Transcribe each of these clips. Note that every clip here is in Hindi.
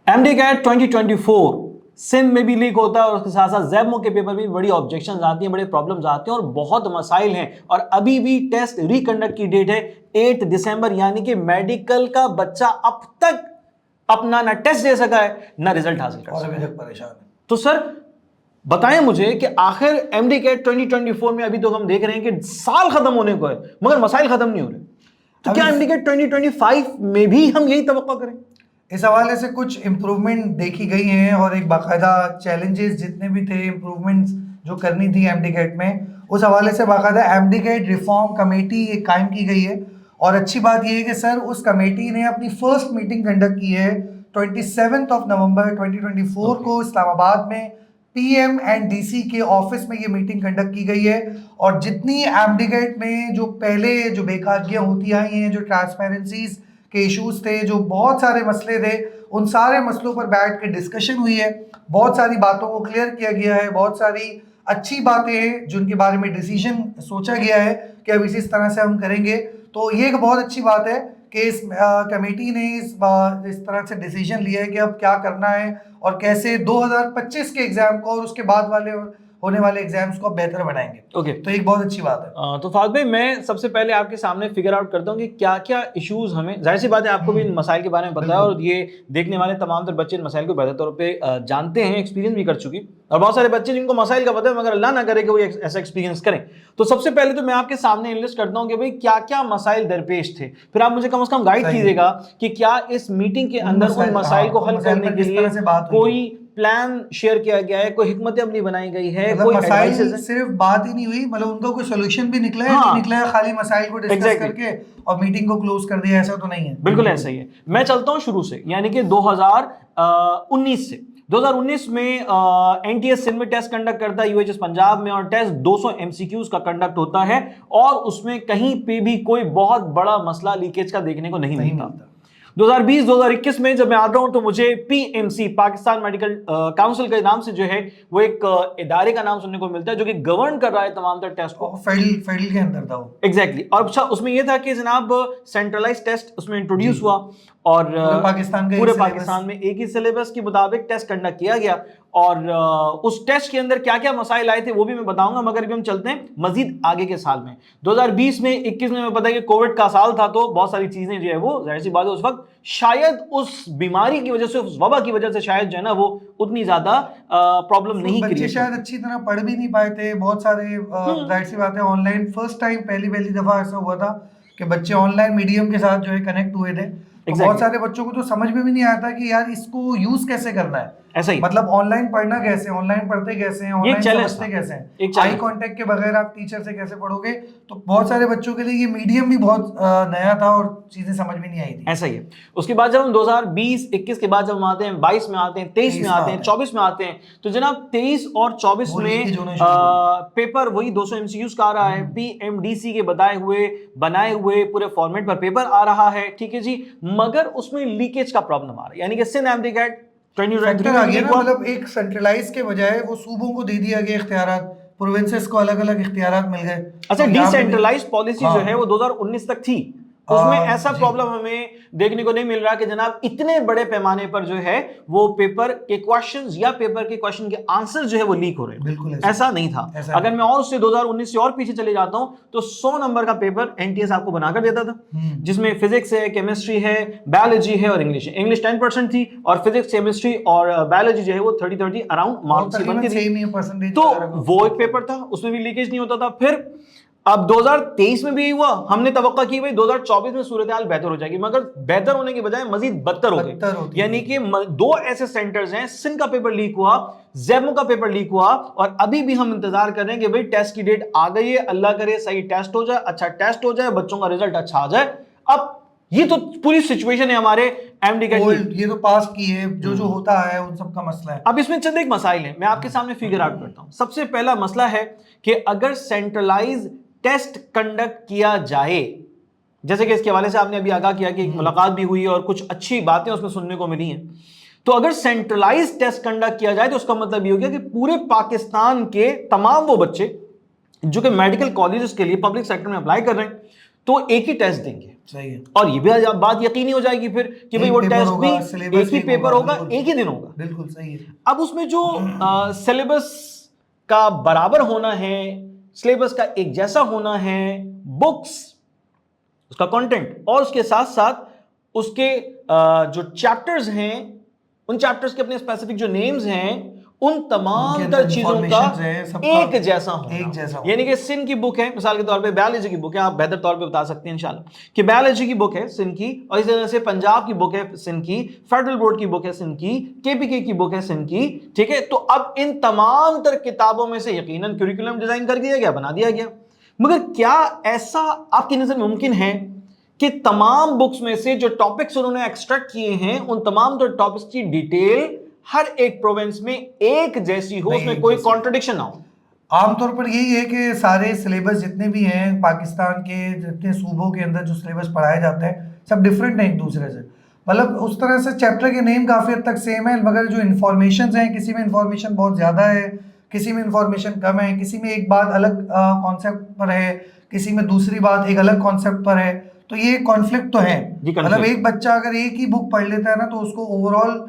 एमडी कैट 2024 सिंध में भी लीक होता है और उसके साथ साथ ज़ैमो के पेपर में बड़ी ऑब्जेक्शंस आती हैं, बड़े प्रॉब्लम्स आते हैं और बहुत मसाइल हैं। और अभी भी टेस्ट रिकंडक्ट की डेट है 8 दिसंबर, यानी कि मेडिकल का बच्चा अब तक अपना ना टेस्ट दे सका है ना रिजल्ट हासिल कर सका अभी है। तक परेशान है। तो सर बताएं मुझे कि आखिर एमडी कैट 2024 में अभी तो हम देख रहे हैं कि साल खत्म होने को है मगर मसाइल खत्म नहीं हो रहे, तो क्या एमडी कैट 2025 में भी हम यही तवक्को करें? इस हवाले से कुछ इम्प्रूवमेंट देखी गई हैं और एक बाकायदा चैलेंजेस जितने भी थे, इम्प्रूवमेंट्स जो करनी थी एमडी कैट में, उस हवाले से बाकायदा एमडी कैट रिफॉर्म कमेटी एक कायम की गई है। और अच्छी बात यह है कि सर उस कमेटी ने अपनी फर्स्ट मीटिंग कंडक्ट की है 27 नवंबर 2024 को इस्लामाबाद में पीएम एंड डीसी के ऑफिस में ये मीटिंग कंडक्ट की गई है। और जितनी एमडी कैट में जो पहले जो बेखागियाँ होती आई हैं, जो ट्रांसपेरेंसीज के इश्यूज थे, जो बहुत सारे मसले थे, उन सारे मसलों पर बैठ के डिस्कशन हुई है। बहुत सारी बातों को क्लियर किया गया है, बहुत सारी अच्छी बातें हैं जिनके बारे में डिसीजन सोचा गया है कि अब इस तरह से हम करेंगे। तो ये एक बहुत अच्छी बात है कि इस कमेटी ने इस तरह से डिसीजन लिया है कि अब क्या करना है और कैसे 2025 के एग्जाम को और उसके बाद वाले होने वाले एग्जाम्स को बेहतर बनाएंगे। ओके, तो एक बहुत अच्छी बात है। तो फाद भाई, मैं सबसे पहले आपके सामने फिगर आउट करता हूँ कि क्या क्या इश्यूज हमें, जाहिर सी बात है आपको भी इन मसाइल के बारे में पता है और ये देखने वाले तमाम तर बच्चे इन मसाइल को बेहतर तौर पे जानते हैं, एक्सपीरियंस भी कर चुकी, और बहुत सारे बच्चे जिनको मसाइल का पता है मगर अल्लाह ना करे कि वो ऐसा एक्सपीरियंस करें। तो सबसे पहले तो मैं आपके सामने लिस्ट करता हूँ कि भाई क्या क्या मसाइल दरपेश थे, फिर आप मुझे कम से कम गाइड कीजिएगा कि क्या इस मीटिंग के अंदर उन मसाइल को हल करने के लिए कोई प्लान शेयर किया गया है, कोई हिकमत अमली बनाई गई है, मतलब कोई मसाइल सिर्फ बात ही नहीं हुई, मतलब उनका कोई सोल्यूशन भी निकला है, हाँ, नहीं निकला है, खाली मसाइल को डिस्कस करके और मीटिंग को क्लोज कर दिया, ऐसा तो नहीं है। बिल्कुल ऐसा ही है। मैं चलता हूं शुरू से, यानी कि 2019 से। 2019 में एनटीएस सिंध में टेस्ट कंडक्ट करता है, यूएचएस पंजाब में, और टेस्ट 200 एमसीक्यूज का कंडक्ट होता है और उसमें कहीं पे भी कोई बहुत बड़ा मसला लीकेज का देखने को नहीं मिलता। 2020-2021 में जब मैं आता हूं तो मुझे पीएमसी, पाकिस्तान मेडिकल काउंसिल के नाम से जो है वो एक इदारे का नाम सुनने को मिलता है जो कि गवर्न कर रहा है तमाम तर टेस्ट को। फेडरल के अंदर था वो। एग्जैक्टली। और अच्छा उसमें यह था कि जनाब सेंट्रलाइज टेस्ट उसमें इंट्रोड्यूस हुआ और पूरे पाकिस्तान में एक ही सिलेबस के मुताबिक टेस्ट कंडक्ट किया गया। और उस टेस्ट के अंदर क्या क्या मसाइल आए थे वो भी मैं बताऊंगा, मगर अभी हम चलते हैं मजीद आगे के साल में। 2020 में 21 में पता है कि कोविड का साल था, तो बहुत सारी चीजें जो है वो जाहिर सी बात है उस वक्त शायद उस बीमारी की वजह से, उस वबा की वजह से शायद जो है ना वो उतनी ज्यादा प्रॉब्लम नहीं क्रिएट, बच्चे शायद अच्छी तरह पढ़ भी नहीं पाए थे। बहुत सारे जाहिर सी बात है ऑनलाइन फर्स्ट टाइम पहली दफा ऐसा हुआ था कि बच्चे ऑनलाइन मीडियम के साथ जो है कनेक्ट हुए थे। बहुत सारे बच्चों को तो समझ में भी नहीं आता कि यार इसको यूज कैसे करना है, ऐसा ही मतलब ऑनलाइन पढ़ना कैसे, ऑनलाइन पढ़ते कैसे हैं, ऑनलाइन समझते कैसे हैं, आई कांटेक्ट के बगैर आप टीचर से कैसे पढ़ोगे। तो बहुत सारे बच्चों के लिए ये मीडियम भी बहुत नया था और चीजें समझ में नहीं आई थी। ऐसा ही है। उसके बाद जब हम 2020-21 के बाद जब हम आते हैं 22 में आते हैं, 23 में आते हैं, 24 में आते हैं, तो जनाब 23 और 24 में पेपर वही 200 एमसीक्यूज का आ रहा है, पीएमडीसी के बनाए हुए पूरे फॉर्मेट पर पेपर आ रहा है, ठीक है जी, मगर उसमें लीकेज का प्रॉब्लम आ रहा है। यानी कि सिंध एमडी कैट 2023 आ गया ना, मतलब एक सेंट्रलाइज के बजाय वो सूबों को दे दिया गया इख्तियारात, प्रोविंसेस को अलग अलग इख्तियारात मिल गए। अच्छा, डिसेंट्रलाइज्ड पॉलिसी जो है वो 2019 तक थी, उसमें ऐसा प्रॉब्लम हमें देखने को नहीं मिल रहा कि जनाब इतने बड़े पैमाने पर जो है वो पेपर के क्वेश्चंस या पेपर के क्वेश्चन के आंसर जो है वो लीक हो रहे हैं। बिल्कुल ऐसा नहीं था। अगर मैं और उससे 2019 से और पीछे चले जाता हूं तो 100 नंबर का पेपर एनटीएस आपको बनाकर देता था, जिसमें फिजिक्स है, केमिस्ट्री है, बायोलॉजी है और इंग्लिश है। इंग्लिश 10% थी और फिजिक्स, केमिस्ट्री और बायोलॉजी जो है वो 30-30 अराउंड मार्क्स की बनती थी। तो वो एक पेपर था, उसमें भी लीकेज नहीं होता था। फिर अब 2023 में भी हुआ, हमने तवक्का की भाई 2024 में सूरत हाल बेहतर हो जाएगी, मगर बेहतर होने के बजाय मजीद बदतर हो गई। यानी कि दो ऐसे सेंटर्स हैं, सिंध का पेपर लीक हुआ, ज़ैमो का पेपर लीक हुआ, और अभी भी हम इंतजार कर रहे हैं कि भाई टेस्ट की डेट आ गई है, अल्लाह करे सही टेस्ट हो जाए, अच्छा टेस्ट हो जाए, बच्चों का रिजल्ट अच्छा आ जाए। अब ये तो पूरी सिचुएशन है हमारे एमडी कैट की। ये तो पास की है, जो होता है उन सब का मसला है। अब इसमें चंद एक मसाइल हैं, मैं आपके सामने फिगर आउट करता हूं। सबसे पहला मसला है कि अगर सेंट्रलाइज टेस्ट कंडक्ट किया जाए, जैसे कि इसके हवाले से आपने अभी आगाह किया कि एक मुलाकात भी हुई और कुछ अच्छी बातें उसमें सुनने को मिली हैं, तो अगर सेंट्रलाइज टेस्ट कंडक्ट किया जाए तो उसका मतलब ये हो गया कि पूरे पाकिस्तान के तमाम वो बच्चे जो कि मेडिकल कॉलेजेस के लिए पब्लिक सेक्टर में अप्लाई कर रहे हैं तो एक ही टेस्ट देंगे। सही है। और ये भी बात यकीनी हो जाएगी फिर कि भाई वो टेस्ट भी एक ही पेपर होगा, एक ही दिन होगा। बिल्कुल सही है। अब उसमें जो सिलेबस का बराबर होना है, सिलेबस का एक जैसा होना है, बुक्स, उसका कंटेंट और उसके साथ साथ उसके जो चैप्टर्स हैं, उन चैप्टर्स के अपने स्पेसिफिक जो नेम्स हैं, उन तमाम तर चीजों का एक जैसा होना। यानी कि सिन की बुक है, मिसाल के तौर पे बायोलॉजी की बुक है, आप बेहतर तौर पे बता सकते हैं इंशाल्लाह कि बायोलॉजी की बुक है सिन की, और इस तरह से पंजाब की बुक है सिन की, फेडरल बोर्ड की बुक है सिन की, केपीके की बुक है सिन की, ठीक है। तो अब इन तमाम तर किताबों में से यकीनन करिकुलम डिजाइन कर दिया गया, बना दिया गया, मगर क्या ऐसा आपकी नजर में मुमकिन है कि तमाम बुक्स में से जो टॉपिक्स उन्होंने एक्सट्रैक्ट किए हैं, उन तमाम तो टॉपिक्स की डिटेल हर एक प्रोविंस में एक जैसी हो, उसमें कोई कॉन्ट्रडिक्शन ना हो? आमतौर पर यही है कि सारे सिलेबस जितने भी हैं पाकिस्तान के जितने सूबों के अंदर जो सिलेबस पढ़ाए जाते हैं सब डिफरेंट हैं एक दूसरे से। मतलब उस तरह से चैप्टर के नेम काफ़ी हद तक सेम है, मगर जो इन्फॉर्मेशन हैं किसी में इन्फॉर्मेशन बहुत ज़्यादा है, किसी में इन्फॉर्मेशन कम है, किसी में एक बात अलग कॉन्सेप्ट पर है, किसी में दूसरी बात एक अलग कॉन्सेप्ट पर है। तो ये कॉन्फ्लिक्ट तो है। मतलब एक बच्चा अगर एक ही बुक पढ़ लेता है ना तो उसको ओवरऑल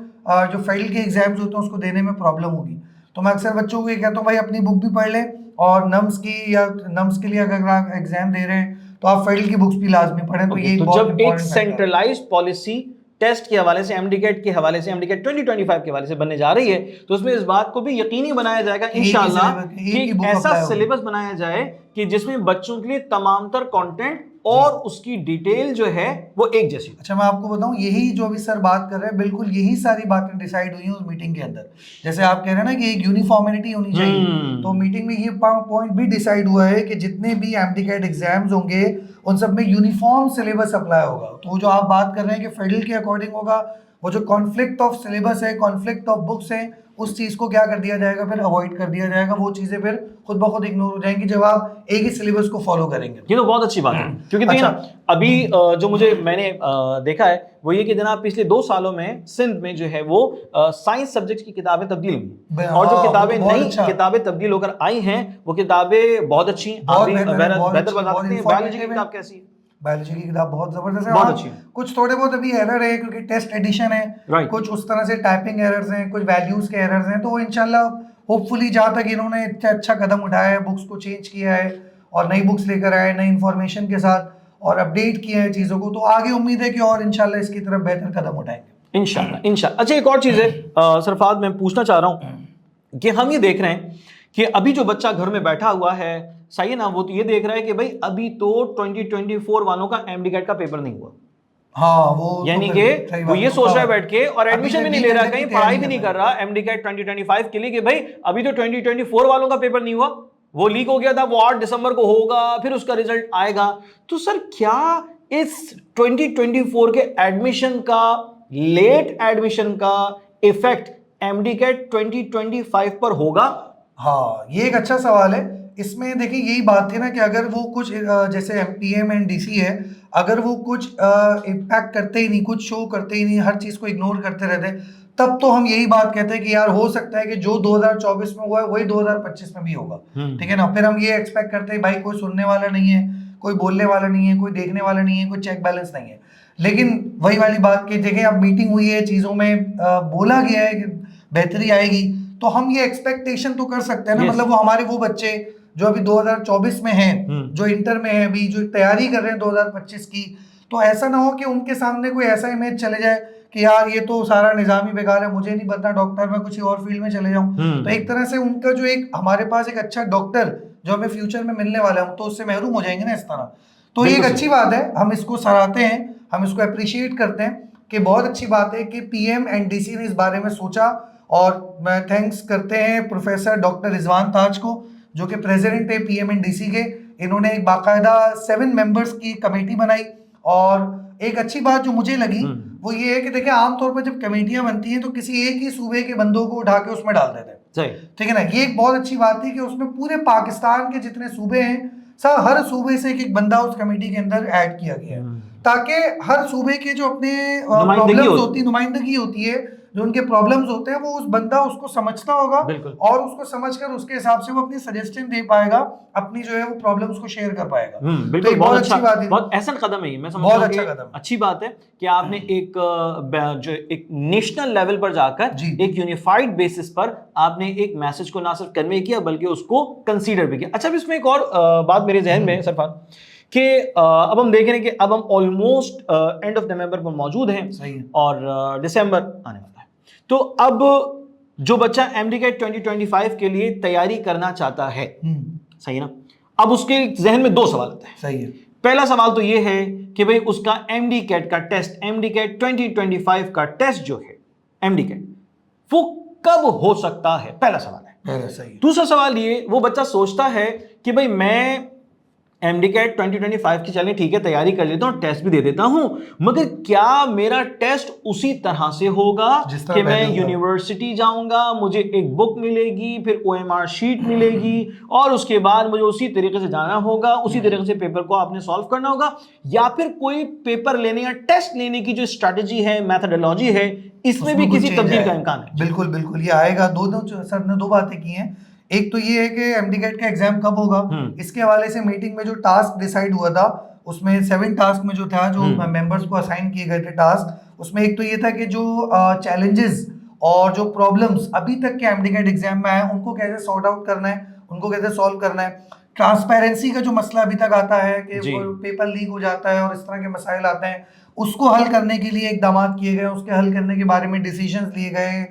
जो फेल के एग्जाम्स होते हैं उसको देने में प्रॉब्लम होगी। तो मैं अक्सर बच्चों को ये कहता हूँ भाई अपनी बुक भी पढ़ लें, और नम्स की या नम्स के लिए अगर आप एग्जाम दे रहे हैं तो आप फेल की बुक्स भी लाजमी पढ़ें। तो ये जब एक सेंट्रलाइज्ड पॉलिसी टेस्ट के हवाले से, एमडीकेट के हवाले से, एमडीकेट 2025 के हवाले से बनने जा रही है, तो उसमें इस बात को भी यकीनी बनाया जाएगा इंशाल्लाह कि ऐसा सिलेबस बनाया जाए कि जिसमें बच्चों के लिए तमाम तर कंटेंट और उसकी डिटेल जो है वो एक जैसी। अच्छा मैं आपको बताऊं, यही जो अभी सर बात कर रहे हैं बिल्कुल यही सारी बातें डिसाइड हुई हैं उस मीटिंग के अंदर। जैसे आप कह रहे हैं ना कि एक यूनिफॉर्मिटी होनी चाहिए, तो मीटिंग में ये पॉइंट भी डिसाइड हुआ है कि जितने भी एमडीकेट एग्जाम्स होंगे उन सब में यूनिफॉर्म सिलेबस अप्लाई होगा। तो जो आप बात कर रहे हैं कि फेडरल के अकॉर्डिंग होगा, वो जो कॉन्फ्लिक्ट ऑफ सिलेबस है, कॉन्फ्लिक्ट ऑफ बुक्स है, उस चीज को क्या कर दिया जाएगा, फिर अवॉइड कर दिया जाएगा। वो चीजें फिर खुद ब खुद इग्नोर हो जाएंगी जब आप एक ही सिलेबस को फॉलो करेंगे। ये तो बहुत अच्छी बात है, क्योंकि अच्छा, अभी जो मैंने देखा है वो ये कि जनाब पिछले 2 सालों में सिंध में जो है वो साइंस सब्जेक्ट की किताबें तब्दील हुई, और जो किताबें नई किताबें तब्दील होकर आई हैं वो किताबें बहुत अच्छी हैं। आप बेहतर बता सकते हैं बायोलॉजी की किताब कैसी है? बायोलॉजी की किताब बहुत जबरदस्त है, बहुत अच्छी। कुछ थोड़े बहुत अभी एरर है क्योंकि टेस्ट एडिशन है, कुछ उस तरह से टाइपिंग एरर्स हैं, कुछ वैल्यूज के एरर्स हैं। तो इंशाल्लाह होपफुली जहाँ तक इन्होंने अच्छा कदम उठाया है, बुक्स को चेंज किया है और नई बुक्स लेकर आए नई इन्फॉर्मेशन के साथ और अपडेट किया है चीज़ों को, तो आगे उम्मीद है कि और इंशाल्लाह इसकी तरफ बेहतर कदम उठाएंगे इंशाल्लाह। अच्छा एक और चीज़ है सरफाद, मैं पूछना चाह रहा हूँ कि हम ये देख रहे हैं कि अभी जो बच्चा घर में बैठा हुआ है, सही है ना, वो तो ये देख रहा है कि भाई अभी तो 2024 वालों का एमडीकेट का पेपर नहीं हुआ। हाँ, वो यानी कि वो ये सोच रहा है बैठ के, और एडमिशन भी नहीं ले रहा, कहीं पढ़ाई भी नहीं कर रहा एमडीकेट 2025 के लिए कि भाई अभी तो 2024 वालों का पेपर नहीं हुआ, वो लीक हो गया था, वो 8 दिसंबर को होगा, फिर उसका रिजल्ट आएगा। तो सर क्या इस 2024 के एडमिशन का, लेट एडमिशन का इफेक्ट एमडीकेट 2025 पर होगा? हाँ, ये एक अच्छा सवाल है। इसमें देखिए यही बात थी ना कि अगर वो कुछ जैसे पीएम एंड डीसी है, अगर वो कुछ इम्पैक्ट करते ही नहीं, कुछ शो करते ही नहीं, हर चीज़ को इग्नोर करते रहते, तब तो हम यही बात कहते हैं कि यार हो सकता है कि जो 2024 में हुआ है वही 2025 में भी होगा। ठीक है ना। फिर हम ये एक्सपेक्ट करते हैं भाई कोई सुनने वाला नहीं है, कोई बोलने वाला नहीं है, कोई देखने वाला नहीं है, कोई चेक बैलेंस नहीं है। लेकिन वही वाली बात की जगह अब मीटिंग हुई है, चीज़ों में बोला गया है कि बेहतरी आएगी, तो हम ये एक्सपेक्टेशन तो कर सकते हैं ना। मतलब वो हमारे वो बच्चे जो अभी 2024 में हैं, जो इंटर में हैं अभी, जो तैयारी कर रहे हैं 2025 की, तो ऐसा ना हो कि उनके सामने कोई ऐसा इमेज चले जाए कि यार ये तो सारा निज़ाम ही बेकार है, मुझे नहीं बनना डॉक्टर, मैं कुछ और फील्ड में चले जाऊं। तो एक तरह से उनका जो एक हमारे पास एक अच्छा डॉक्टर जो हमें फ्यूचर में मिलने वाला है, तो उससे महरूम हो जाएंगे ना इस तरह। तो ये एक अच्छी बात है, हम इसको सराहते हैं, हम इसको अप्रिशिएट करते हैं कि बहुत अच्छी बात है कि पीएम एंड डीसी ने इस बारे में सोचा। और मैं थैंक्स करते हैं प्रोफेसर डॉक्टर रिजवान ताज को, जो कि प्रेसिडेंट है पीएमएनडीसी के। इन्होंने एक बाकायदा 7 मेंबर्स की कमेटी बनाई। और एक अच्छी बात जो मुझे लगी वो ये है कि देखिए आमतौर पर जब कमेटियां बनती हैं तो किसी एक ही सूबे के बंदों को उठा के उसमें डाल देते हैं, ठीक है ना। ये एक बहुत अच्छी बात थी कि उसमें पूरे पाकिस्तान के जितने सूबे हैं सब, हर सूबे से एक बंदा उस कमेटी के अंदर ऐड किया गया है, ताकि हर सूबे के जो अपने प्रॉब्लम्स होती, नुमाइंदगी होती है, जो उनके प्रॉब्लम्स होते हैं वो उस बंदा उसको समझता होगा बिल्कुल। और उसको समझकर उसके हिसाब से वो अपनी सजेशन दे पाएगा, अपनी जो है वो प्रॉब्लम्स को शेयर कर पाएगा। तो बिल्कुल, एक बहुत अच्छी अच्छा, बात है, बहुत अहसन कदम है ये। मैं समझता बहुत हूँ अच्छा कि कदम है। अच्छी बात है कि आपने जो एक नेशनल लेवल पर जाकर जी। एक यूनिफाइड बेसिस पर आपने एक मैसेज को ना सिर्फ कन्वे किया बल्कि उसको कंसीडर भी किया। अच्छा, अब इसमें एक और बात मेरे जहन में है सरफान कि अब हम देख रहे हैं कि अब हम ऑलमोस्ट एंड ऑफ नवंबर पर मौजूद हैं सही है। और दिसंबर आने वाला है। तो अब जो बच्चा एमडीकेट 2025 के लिए तैयारी करना चाहता है, सही ना, अब उसके जहन में दो सवाल आते हैं। सही है। पहला सवाल तो ये है कि भाई उसका एमडीकेट का टेस्ट, एमडीकेट 2025 का टेस्ट जो है एमडीकेट, वो कब हो सकता है, पहला सवाल है। पहले सही है। दूसरा सवाल ये, वो बच्चा सोचता है कि भाई मैं एमडीकेट 2025 की, चलें ठीक है, तैयारी कर लेता हूं, टेस्ट भी दे देता हूं, मगर क्या मेरा टेस्ट उसी तरह से होगा जिस तरह कि पहले मैं हुआ? यूनिवर्सिटी जाऊंगा, मुझे एक बुक मिलेगी, फिर ओएमआर शीट मिलेगी और उसके बाद मुझे उसी तरीके से जाना होगा, उसी तरीके से पेपर को आपने सॉल्व करना होगा, या फिर कोई पेपर लेने या टेस्ट लेने की जो स्ट्रैटेजी है, मैथोडोलॉजी है, इसमें भी उसमें कुछ किसी change तब्दील का आएगा। इम्कान है? बिल्कुल बिल्कुल, ये आएगा। सर ने दो बातें की हैं। एक तो ये है कि एमडीकेट का एग्जाम कब होगा, इसके हवाले से मीटिंग में जो टास्क डिसाइड हुआ था उसमें 7 टास्क में जो था, जो मेंबर्स को असाइन किए गए थे टास्क, उसमें एक तो ये था कि जो चैलेंजेस और जो प्रॉब्लम्स अभी तक के एमडीकेट एग्जाम में आए उनको कैसे सॉर्ट आउट करना है, उनको कैसे सॉल्व करना है। ट्रांसपेरेंसी का जो मसला अभी तक आता है कि पेपर लीक हो जाता है और इस तरह के मसाइल आते हैं, उसको हल करने के लिए इकदाम किए गए, उसके हल करने के बारे में डिसीजंस लिए गए।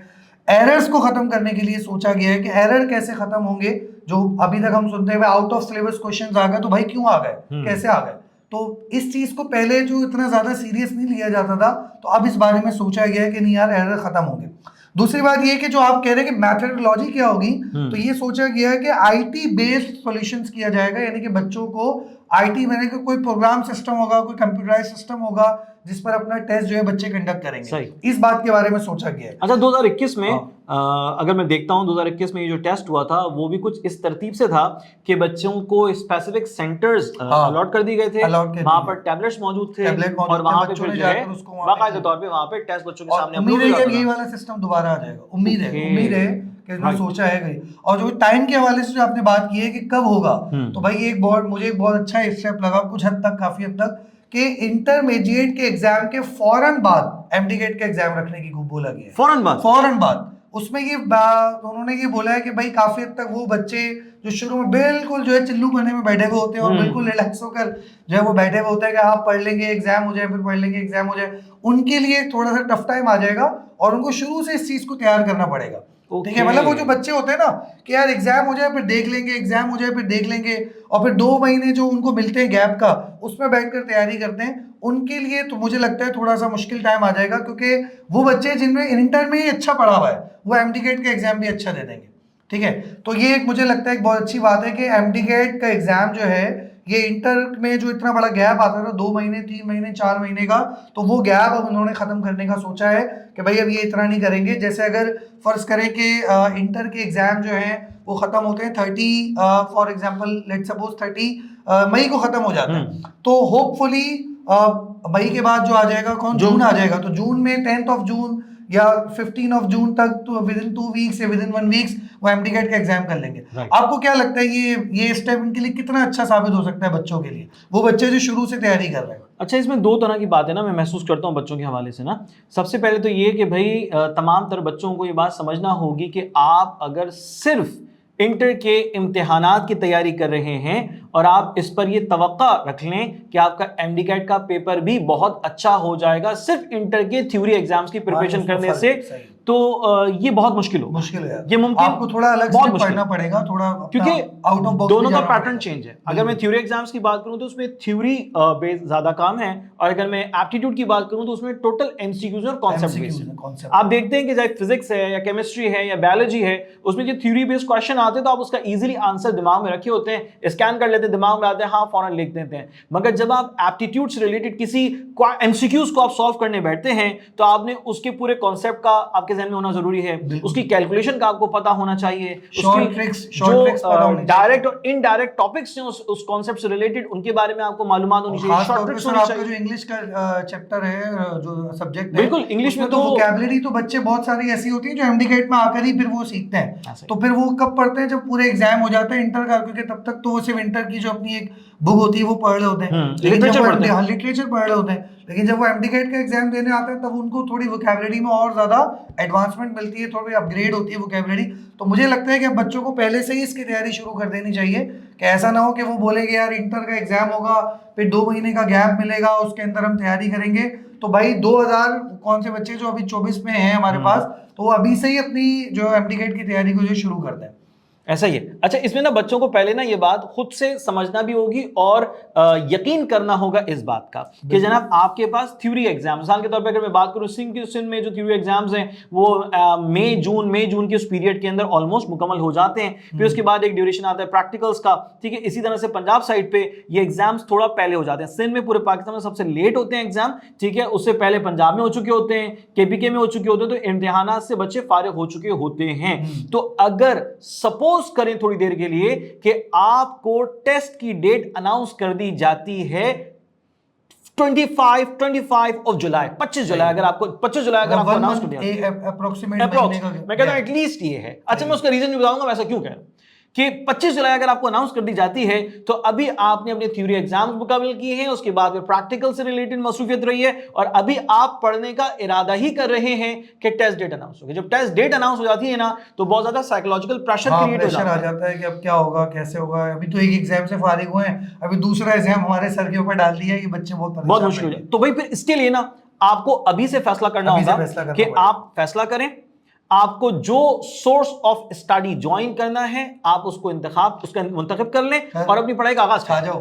एरर्स को खत्म करने के लिए सोचा गया है कि एरर कैसे खत्म होंगे। जो अभी तक हम सुनते हुए आउट ऑफ सिलेबस क्वेश्चंस आ गए तो भाई क्यों आ गए, कैसे आ गए, तो इस चीज को पहले जो इतना ज्यादा सीरियस नहीं लिया जाता था, तो अब इस बारे में सोचा गया है कि नहीं यार, एरर खत्म होंगे। दूसरी बात ये कि जो आप कह रहे हैं कि मैथोडोलॉजी क्या होगी, तो ये सोचा गया है कि आईटी बेस्ड सॉल्यूशंस किया जाएगा, यानी कि बच्चों को आईटी में कोई प्रोग्राम सिस्टम होगा, कोई कंप्यूटराइज सिस्टम होगा जिस पर अपना टेस्ट जो है बच्चे कंडक्ट करेंगे। इस बात के बारे में सोचा गया है। अच्छा, 2021 में अगर मैं देखता हूं 2021 में ये जो टेस्ट हुआ था वो भी कुछ इस तरतीब से था कि बच्चों को स्पेसिफिक सेंटर्स अलॉट कर दिए गए थे, वहां पर टैबलेट्स मौजूद थे और वहां पे फिर जो है बाकायदा तौर पे वहां पे टेस्ट बच्चों के सामने उम्मीद है कि यही वाला सिस्टम दोबारा आ जाएगा। उम्मीद है कि इसमें सोचा है गई। और जो टाइम के हवाले से जो आपने बात की है कि कब होगा, तो भाई मुझे एक बहुत अच्छा स्टेप लगा कुछ हद तक, काफी हद तक, कि इंटरमीडिएट के एग्जाम के फौरन बाद एमडीकेट का एग्जाम रखने की बोला गया है। फौरन बाद उसमें ये उन्होंने ये बोला है कि भाई काफी हद तक वो बच्चे जो शुरू में बिल्कुल जो है चिल्लू खाने में बैठे हुए होते हैं और बिल्कुल रिलैक्स होकर जो है वो बैठे हुए होते हैं कि आप पढ़ लेंगे एग्जाम हो जाए, फिर पढ़ लेंगे एग्जाम हो जाए, उनके लिए थोड़ा सा टफ टाइम आ जाएगा और उनको शुरू से इस चीज को तैयार करना पड़ेगा। ठीक है, मतलब वो जो बच्चे होते हैं ना कि यार एग्जाम हो जाए फिर देख लेंगे, एग्जाम हो जाए फिर देख लेंगे, और फिर 2 महीने जो उनको मिलते हैं गैप का, उसमें बैठकर तैयारी करते हैं, उनके लिए तो मुझे लगता है थोड़ा सा मुश्किल टाइम आ जाएगा, क्योंकि वो बच्चे जिनमें इंटर में ही अच्छा पढ़ा हुआ है वो एमडीकेट का एग्जाम भी अच्छा दे देंगे। ठीक है, तो ये एक मुझे लगता है एक बहुत अच्छी बात है कि एमडीकेट का एग्जाम जो है ये इंटर में जो इतना बड़ा गैप आता था 2 महीने 3 महीने 4 महीने का, तो वो गैप अब उन्होंने खत्म करने का सोचा है कि भाई अब ये इतना नहीं करेंगे। जैसे अगर फर्ज करें कि इंटर के एग्जाम जो हैं वो खत्म होते हैं 30 फॉर एग्जांपल लेट्स सपोज 30 मई को खत्म हो जाता है, तो होपफुली मई के बाद जो आ जाएगा जून आ जाएगा, तो जून में 10th ऑफ जून या 15 ऑफ जून तक, तो विद इन 2 वीक्स या विद इन 1 वीक्स वो एमडीकेट का एग्जाम कर लेंगे। आपको क्या लगता है ये स्टेप इनके लिए कितना अच्छा साबित हो सकता है बच्चों के लिए, वो बच्चे जो शुरू से तैयारी कर रहे हैं? अच्छा, इसमें 2 तरह की बात है ना, मैं महसूस करता हूँ बच्चों के हवाले से ना। सबसे पहले तो ये कि भाई तमाम तरह बच्चों को ये बात समझना होगी कि आप अगर सिर्फ इंटर के इम्तिहानात की तैयारी कर रहे हैं और आप इस पर ये तवक्का रख लें कि आपका एमडीकेट का पेपर भी बहुत अच्छा हो जाएगा सिर्फ इंटर के थ्योरी एग्जाम्स की प्रिपरेशन करने से, तो ये बहुत मुश्किल है। ये मुमकिन, आपको थोड़ा अलग से पढ़ना पड़ेगा, थोड़ा क्योंकि आउट ऑफ बॉक्स दोनों का पैटर्न चेंज है। अगर मैं थ्योरी एग्जाम्स की बात करूं तो उसमें थ्योरी बेस ज्यादा काम है, और अगर मैं एप्टीट्यूड की बात करूं तो उसमें टोटल एमसीक्यूज और कॉन्सेप्ट बेस्ड है। आप देखते हैं कि चाहे फिजिक्स है या केमिस्ट्री है या बायोलॉजी है, उसमें जो थ्योरी बेस्ड क्वेश्चन आते हैं तो आप उसका इजीली आंसर दिमाग में रखे होते हैं, स्कैन कर लेते हैं, दिमाग में आते हैं, हाँ फौरन लिख देते हैं। मगर जब आप एप्टीट्यूड से रिलेटेड किसी एमसीक्यूज को आप सॉल्व करने बैठते हैं तो आपने उसके पूरे कॉन्सेप्ट का आपके जहन में होना जरूरी है, उसकी कैलकुलेशन का आपको पता होना चाहिए, उसकी डायरेक्ट और इनडायरेक्ट टॉपिक्स हैं उस कॉन्सेप्ट से रिलेटेड उनके बारे में आपको मालूमात होनी चाहिए, शॉर्ट ट्रिक्स होनी चाहिए। जो इंग्लिश का चैप्टर है, जो सब्जेक्ट है, बिल्कुल इंग्लिश में तो वोकैबुलरी तो बच्चे बहुत सारी ऐसी होती है जो एमडीकेट में आकर ही फिर वो सीखते हैं। तो फिर वो कब पढ़ते हैं, जब पूरे एग्जाम हो जाते हैं इंटर का, क्योंकि तब तक तो वो सिर्फ इंटर की जो अपनी एक बुक होती है वो पढ़ रहे होते हैं, लिटरेचर पढ़ रहे होते हैं। लेकिन जब वो एमडीकेट का एग्जाम देने आते हैं तब उनको थोड़ी वोकैबुलरी में और ज्यादा एडवांसमेंट मिलती है, थोड़ी अपग्रेड होती है वोकैबुलरी। तो मुझे लगता है कि बच्चों को पहले से ही इसकी तैयारी शुरू कर देनी चाहिए, कि ऐसा ना हो कि वो बोलेंगे यार इंटर का एग्जाम होगा, फिर 2 महीने का गैप मिलेगा, उसके अंदर हम तैयारी करेंगे। तो भाई 2000 कौन से बच्चे जो अभी 24 में हैं हमारे पास, तो वो अभी से ही अपनी जो एमडीकेट की तैयारी को जो शुरू कर दें। ऐसा ही है। अच्छा, इसमें ना बच्चों को पहले ना ये बात खुद से समझना भी होगी और यकीन करना होगा इस बात का कि जनाब आपके पास थ्योरी एग्जाम, मिसाल के तौर पर अगर मैं बात करूं सिंध में जो थ्योरी एग्जाम्स हैं वो मई जून के उस पीरियड के अंदर ऑलमोस्ट मुकम्मल हो जाते हैं। फिर उसके बाद एक ड्यूरेशन आता है प्रैक्टिकल्स का, ठीक है। इसी तरह से पंजाब साइड पे ये एग्जाम्स थोड़ा पहले हो जाते हैं। सिंध में पूरे पाकिस्तान में सबसे लेट होते हैं एग्जाम, ठीक है। उससे पहले पंजाब में हो चुके होते हैं, केपीके में हो चुके होते हैं, तो इम्तिहानात से बच्चे फारिग हो चुके होते हैं। तो अगर सपोज करें थोड़ी देर के लिए कि आपको टेस्ट की डेट अनाउंस कर दी जाती है 25 ऑफ जुलाई, 25 जुलाई, अगर आपको 25 जुलाई अगर आपको अनाउंस कर दिया, मैं कहता हूं एटलीस्ट ये है। अच्छा, मैं उसका रीजन भी बताऊंगा वैसा क्यों कह रहा हूं कि 25 जुलाई अगर आपको अनाउंस कर दी जाती है तो अभी आपने अपने थ्योरी एग्जाम्स मुकम्मल किए हैं, उसके बाद में प्रैक्टिकल से रिलेटेड मसरूफियत रही है और अभी आप पढ़ने का इरादा ही कर रहे हैं कि टेस्ट डेट अनाउंस होगी। जब टेस्ट डेट अनाउंस हो जाती है ना तो बहुत ज्यादा साइकोलॉजिकल प्रेशर क्रिएट हो जाता है कि अब क्या होगा, कैसे होगा। अभी तो एक एग्जाम से फारिग हुए हैं, अभी दूसरा एग्जाम हमारे सर के ऊपर डाल दिया है, ये बच्चे बहुत मुश्किल हो जाए। तो भाई फिर इसके लिए ना आपको अभी से फैसला करना होगा कि आप फैसला करें, आपको जो सोर्स ऑफ स्टडी ज्वाइन करना है आप उसको मुंतखब कर लें और अपनी पढ़ाई का आगाज छा जाओ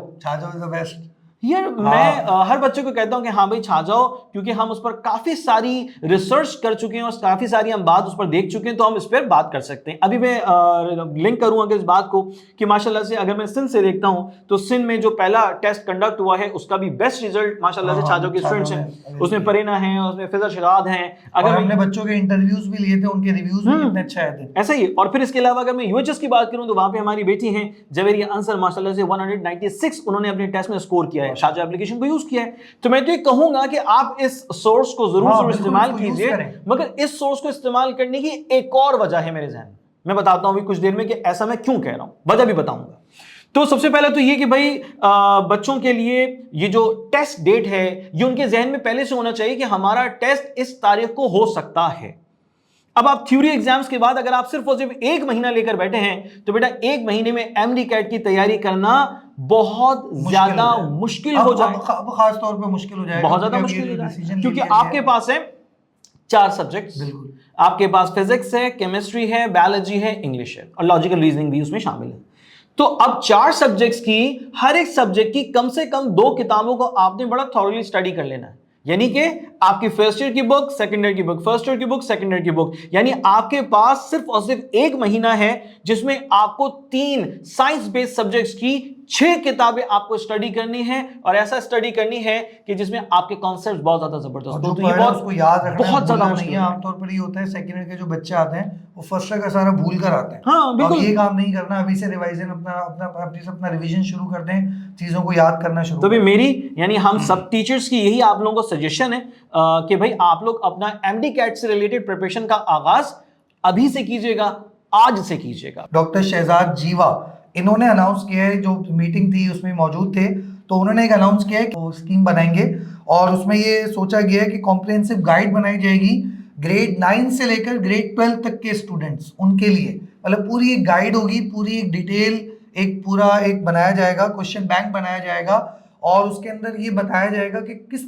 इज द बेस्ट। यार मैं हर बच्चे को कहता हूं कि हाँ भाई छा जाओ, क्योंकि हम उस पर काफी सारी रिसर्च कर चुके हैं और काफी सारी हम बात उस पर देख चुके हैं, तो हम इस पर बात कर सकते हैं। अभी मैं लिंक करूंगा इस बात को कि माशाल्लाह से अगर मैं सिंध से देखता हूं तो सिंध में जो पहला टेस्ट कंडक्ट हुआ है उसका भी बेस्ट रिजल्ट माशाल्लाह से छा जाओ के स्टूडेंट्स हैं, उसमें परीना है, उसमें फिजा शिराद हैं। अगर हमने बच्चों के इंटरव्यूज भी लिए थे, उनके रिव्यूज भी कितने अच्छे आए थे। ऐसा ही। और फिर इसके अलावा अगर मैं यूएचएस की बात करूं तो वहां पे हमारी बेटी हैं जवेरिया अंसर, माशाल्लाह से 196 उन्होंने अपने टेस्ट में स्कोर किया है, शारजा एप्लीकेशन को यूज किया है। तो मैं तो ये कहूंगा कि आप इस सोर्स को जरूर इस्तेमाल कीजिए, मगर इस सोर्स को इस्तेमाल करने की एक और वजह है मेरे जहन में, मैं बताता हूं अभी कुछ देर में कि ऐसा मैं क्यों कह रहा हूं, वजह भी बताऊंगा। तो सबसे पहले तो ये कि भाई बच्चों के लिए ये जो टेस्ट डेट है ये उनके जहन में पहले से होना चाहिए कि हमारा टेस्ट इस तारीख को हो सकता है। अब आप थ्योरी एग्जाम्स के बाद अगर आप सिर्फ और सिर्फ 1 महीना लेकर बैठे हैं तो बेटा 1 महीने में एमडीकैट की तैयारी करना बहुत ज्यादा मुश्किल हो जाए, खास तौर पे मुश्किल हो जाएगा, बहुत ज्यादा मुश्किल हो जाए, क्योंकि आपके पास है 4 सब्जेक्ट्स, आपके पास फिजिक्स है, केमिस्ट्री है, बायोलॉजी है, इंग्लिश है और लॉजिकल रीजनिंग भी उसमें शामिल है। तो अब 4 सब्जेक्ट्स की हर एक सब्जेक्ट की कम से कम 2 किताबों को आपने बड़ा थॉरली स्टडी कर लेना है, यानी कि आपकी फर्स्ट ईयर की बुक, सेकंड ईयर की बुक, फर्स्ट ईयर की बुक, सेकंड ईयर की बुक, यानी आपके पास सिर्फ और सिर्फ 1 महीना है जिसमें आपको 3 साइंस बेस्ड सब्जेक्ट्स की 6 किताबें आपको स्टडी करनी है और ऐसा स्टडी करनी है कि जिसमें आपके कॉन्सेप्ट बहुत ज्यादा जबरदस्त हो। तो ये बहुत याद रखना बहुत ज्यादा मुश्किल है। आमतौर पर ये होता है सेकंड ईयर के जो बच्चे आते हैं वो फर्स्ट ईयर का सारा भूल कर आते हैं। हाँ बिल्कुल, ये काम नहीं करना, अभी से रिवाइजन अपना रिवीजन शुरू कर दें, चीजों को याद करना शुरू। तो भी मेरी यानी हम सब टीचर्स की यही आप लोगों को सजेशन है कि भाई आप लोग अपना एमडीकैट से रिलेटेड प्रिपरेशन का आगाज अभी से कीजिएगा, आज से कीजिएगा। डॉक्टर शहजाद जीवा इन्होंने अनाउंस किया है, जो मीटिंग थी उसमें मौजूद थे, तो उन्होंने एक अनाउंस किया है कि वो स्कीम बनाएंगे और उसमें ये सोचा गया है कि कॉम्प्रिहेंसिव गाइड बनाई जाएगी ग्रेड 9 से लेकर ग्रेड 12 तक के स्टूडेंट्स, उनके लिए मतलब पूरी एक गाइड होगी, पूरी एक डिटेल, एक पूरा एक बनाया जाएगा, क्वेश्चन बैंक बनाया जाएगा और उसके अंदर ये बताया जाएगा कि किस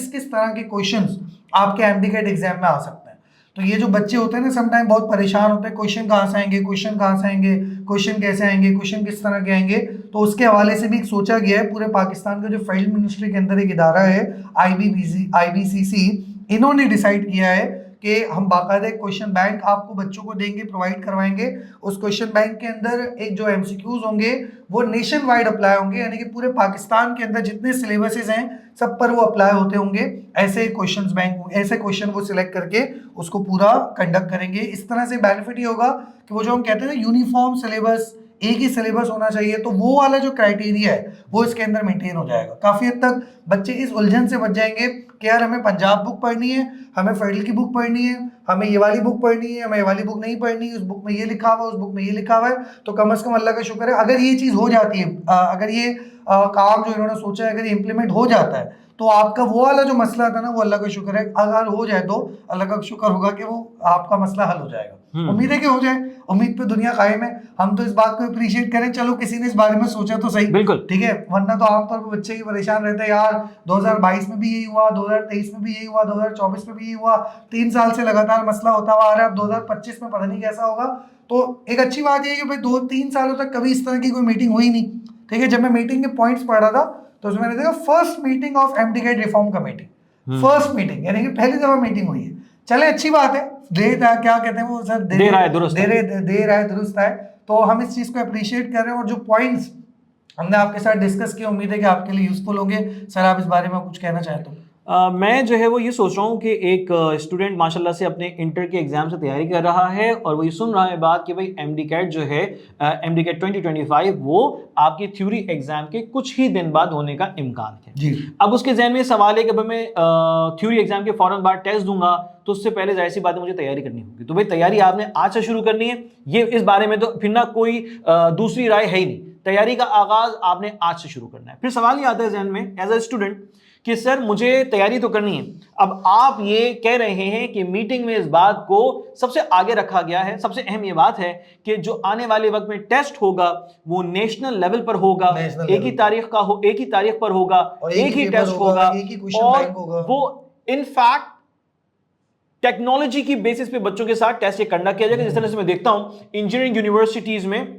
किस तरह के क्वेश्चंस आपके एमडीकैट एग्जाम में आ सकते हैं। तो ये जो बच्चे होते हैं ना समटाइम बहुत परेशान होते हैं, क्वेश्चन कहाँ से आएंगे, क्वेश्चन कहाँ से आएंगे, क्वेश्चन कैसे आएंगे, क्वेश्चन किस तरह के आएंगे। तो उसके हवाले से भी सोचा गया है, पूरे पाकिस्तान का जो फील्ड मिनिस्ट्री के अंदर एक इदारा है IBCC, इन्होंने डिसाइड किया है कि हम बाकायदा एक क्वेश्चन बैंक आपको बच्चों को देंगे, प्रोवाइड करवाएंगे। उस क्वेश्चन बैंक के अंदर एक जो एमसीक्यूज होंगे वो नेशन वाइड अप्लाई होंगे, यानी कि पूरे पाकिस्तान के अंदर जितने सिलेबसेस हैं सब पर वो अप्लाई होते होंगे। ऐसे क्वेश्चंस बैंक ऐसे क्वेश्चन वो सिलेक्ट करके उसको पूरा कंडक्ट करेंगे। इस तरह से बेनिफिट ये होगा कि वो जो हम कहते हैं ना यूनिफॉर्म सिलेबस, एक ही सिलेबस होना चाहिए, तो वो वाला जो क्राइटेरिया है वो इसके अंदर मेंटेन हो जाएगा। काफी हद तक बच्चे इस उलझन से बच जाएंगे कि यार हमें पंजाब बुक पढ़नी है, हमें फेडरल की बुक पढ़नी है, हमें ये वाली बुक पढ़नी है, हमें ये वाली बुक नहीं पढ़नी, उस बुक में ये लिखा हुआ है, उस बुक में ये लिखा हुआ है। तो कम से कम अल्लाह का शुक्र है अगर ये चीज हो जाती है, अगर ये काम जो इन्होंने सोचा है अगर ये इम्प्लीमेंट हो जाता है तो आपका वो वाला जो मसला था ना वो अल्लाह का शुक्र है अगर हो जाए तो अल्लाह का शुक्र होगा कि वो आपका मसला हल हो जाएगा। उम्मीद है कि हो जाए, उम्मीद पे दुनिया कायम है। हम तो इस बात को अप्रिशिएट करें, चलो किसी ने इस बारे में सोचा तो सही, बिल्कुल ठीक है, वरना तो आमतौर पर बच्चे ही परेशान रहते हैं यार 2022 में भी यही हुआ, 2023 में भी यही हुआ, 2024 में भी यही हुआ, 3 साल से लगातार मसला होता हुआ आ रहा है, अब 2025 में पता नहीं कैसा होगा। तो एक अच्छी बात यह है कि भाई 2-3 सालों तक कभी इस तरह की कोई मीटिंग हुई नहीं, ठीक है। जब मैं मीटिंग के पॉइंट्स पढ़ रहा था तो उसमें मैंने देखा first meeting of MDCAT reform committee, first meeting यानी कि पहली दफा मीटिंग हुई है। चले अच्छी बात है, क्या कहते हैं वो सर, देर आए दुरुस्त है। तो हम इस चीज को अप्रिशिएट कर रहे हैं और जो पॉइंट्स हमने आपके साथ डिस्कस किए उम्मीद है कि आपके लिए यूजफुल होंगे। सर आप इस बारे में कुछ कहना चाहें तो? मैं जो है वो ये सोच रहा हूँ कि एक स्टूडेंट माशाल्लाह से अपने इंटर के एग्जाम से तैयारी कर रहा है और वो ये सुन रहा है बात कि भाई एमडीकैट जो है एमडीकैट 2025 वो आपकी थ्योरी एग्जाम के कुछ ही दिन बाद होने का इम्कान है जी। अब उसके जहन में सवाल है कि भाई मैं थ्योरी एग्जाम के फौरन बाद टेस्ट दूंगा तो उससे पहले जाहिर सी बात है मुझे तैयारी करनी होगी। तो भाई तैयारी आपने आज से शुरू करनी है, ये इस बारे में तो फिर ना कोई दूसरी राय है ही नहीं, तैयारी का आगाज आपने आज से शुरू करना है। फिर सवाल ये आता है जहन में एज अ स्टूडेंट कि सर मुझे तैयारी तो करनी है, अब आप ये कह रहे हैं कि मीटिंग में इस बात को सबसे आगे रखा गया है, सबसे अहम ये बात है कि जो आने वाले वक्त में टेस्ट होगा वो नेशनल लेवल पर होगा, एक ही तारीख पर होगा, एक ही टेस्ट होगा और वो इनफैक्ट टेक्नोलॉजी की बेसिस पे बच्चों के साथ टेस्ट ये कंडक्ट किया जाएगा। जिस तरह से मैं देखता हूं इंजीनियरिंग यूनिवर्सिटीज में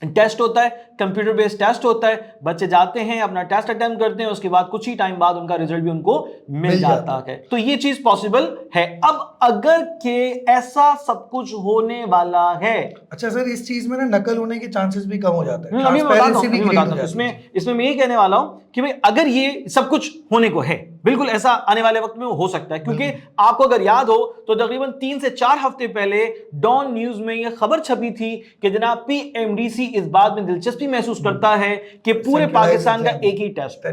टेस्ट होता है, कंप्यूटर बेस्ड टेस्ट होता है, बच्चे जाते हैं अपना टेस्ट अटेम्प्ट करते हैं, उसके बाद कुछ ही टाइम बाद उनका रिजल्ट भी उनको मिल जाता है। तो ये चीज पॉसिबल है। अब अगर के ऐसा सब कुछ होने वाला है, अच्छा सर इस चीज में ना नकल होने के चांसेस भी कम हो जाते हैं। अभी मैं बताता हूं इसमें मैं ये कहने वाला हूं कि भाई अगर ये सब कुछ होने को है, बिल्कुल ऐसा आने वाले वक्त में हो सकता है, क्योंकि आपको अगर याद हो तो तकरीबन 3 से 4 हफ्ते पहले डॉन न्यूज में यह खबर छपी थी कि जनाब पीएमडीसी इस बात में दिलचस्पी महसूस करता है कि पूरे पाकिस्तान का एक ही टेस्ट,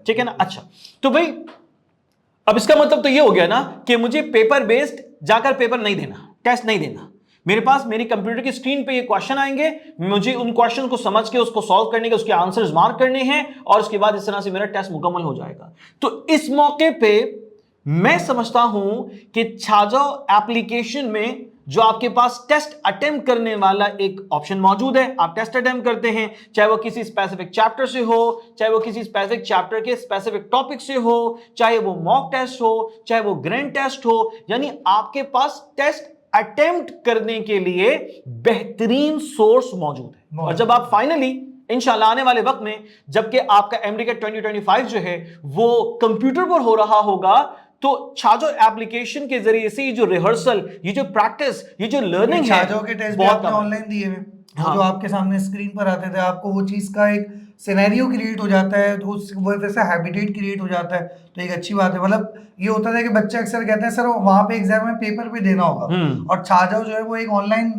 ठीक है ना। अच्छा तो भाई अब इसका मतलब तो ये हो गया ना कि मुझे पेपर बेस्ड जाकर पेपर नहीं देना, टेस्ट नहीं देना, मेरे पास मेरी कंप्यूटर की स्क्रीन पे ये क्वेश्चन आएंगे, मुझे उन क्वेश्चन को समझ के उसको सॉल्व करने के उसके आंसर्स मार्क करने हैं और उसके बाद इस तरह से मेरा टेस्ट मुकम्मल हो जाएगा। तो इस मौके पे मैं समझता हूं कि छाजाओ एप्लीकेशन में जो आपके पास टेस्ट अटेम्प्ट करने वाला एक ऑप्शन मौजूद है, आप टेस्ट अटेम्प्ट करते हैं, चाहे वो किसी स्पेसिफिक चैप्टर से हो, चाहे वो किसी स्पेसिफिक चैप्टर के स्पेसिफिक टॉपिक से हो, चाहे वो मॉक टेस्ट हो, चाहे वो ग्रैंड टेस्ट हो, यानी आपके पास टेस्ट अटेम्प्ट करने के लिए बेहतरीन सोर्स मौजूद है। और जब आप फाइनली इंशाल्लाह आने वाले वक्त में जबकि आपका एमडीकेट 2025 जो है वो कंप्यूटर पर हो रहा होगा तो छाजो एप्लीकेशन के जरिए से ये जो रिहर्सल, ये जो प्रैक्टिस, ये जो लर्निंग है, छाजो के टेस्ट भी आपने ऑनलाइन दिए हुए, जो आपके सामने स्क्रीन पर आते थे, आपको वो चीज का एक सिनेरियो क्रिएट हो जाता है, तो उस वजह से हैबिटेट क्रिएट हो जाता है। तो एक अच्छी बात है। मतलब ये होता था कि बच्चे अक्सर कहते हैं सर वहाँ पे एग्जाम में पेपर पे देना होगा, और छाजाओ जो है वो एक ऑनलाइन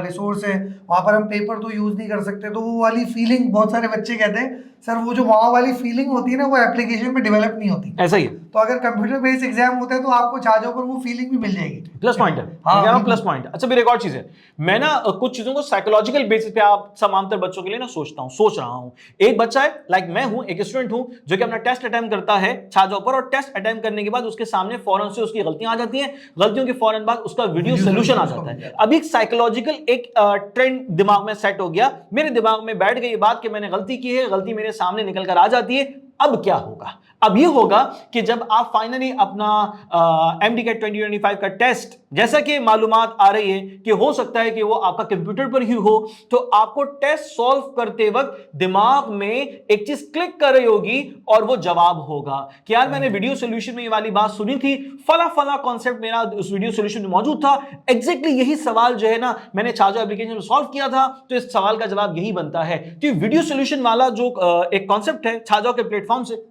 रिसोर्स है, वहाँ पर हम पेपर तो यूज नहीं कर सकते। तो वो वाली फीलिंग बहुत सारे बच्चे कहते हैं सर वो जो वहाँ वाली फीलिंग होती है ना वो एप्लीकेशन में डेवलप नहीं होती। ऐसा ही है। तो अगर कंप्यूटर बेस्ड एग्जाम होता है तो आपको छाजाओ पर वो फीलिंग भी मिल जाएगी। प्लस पॉइंट है। हाँ, प्लस पॉइंट। अच्छा मेरी एक और चीज है, मैं ना कुछ चीजों को साइकोलॉजिकल बेसिस पे आप समांतर बच्चों के लिए ना सोच रहा हूँ। एक बच्चा है, लाइक मैं हूँ, एक स्टूडेंट हूँ जो कि अपना टेस्ट अटेम्प्ट करता है छाजाओ पर, और टेस्ट अटेम्प्ट करने के बाद उसके सामने फौरन से उसकी गलतियां आ जाती हैं, गलतियों के फौरन बाद उसका वीडियो सोल्यूशन आ जाता है। अभी साइकोलॉजिकल एक ट्रेंड दिमाग में सेट हो गया, मेरे दिमाग में बैठ गई ये बात कि मैंने गलती की है, गलती मेरे सामने निकल कर आ जाती है, अब क्या होगा? अब ये होगा कि जब आप फाइनली अपना MDCAT 2025 का टेस्ट, जैसा कि मालूमात आ रही है कि हो सकता है कि वो आपका कंप्यूटर पर ही हो, तो आपको टेस्ट सॉल्व करते वक्त दिमाग में एक चीज क्लिक कर रही होगी और वो जवाब होगा कि यार मैंने वीडियो सॉल्यूशन में ये वाली बात सुनी थी, फला फला कॉन्सेप्ट मेरा उस वीडियो सॉल्यूशन में मौजूद था, एग्जैक्टली यही सवाल जो है ना मैंने छाजो एप्लीकेशन में सॉल्व किया था, तो इस सवाल का जवाब यही बनता है। तो वीडियो सॉल्यूशन वाला जो एक कॉन्सेप्ट है छाजो के प्लेटफॉर्म से,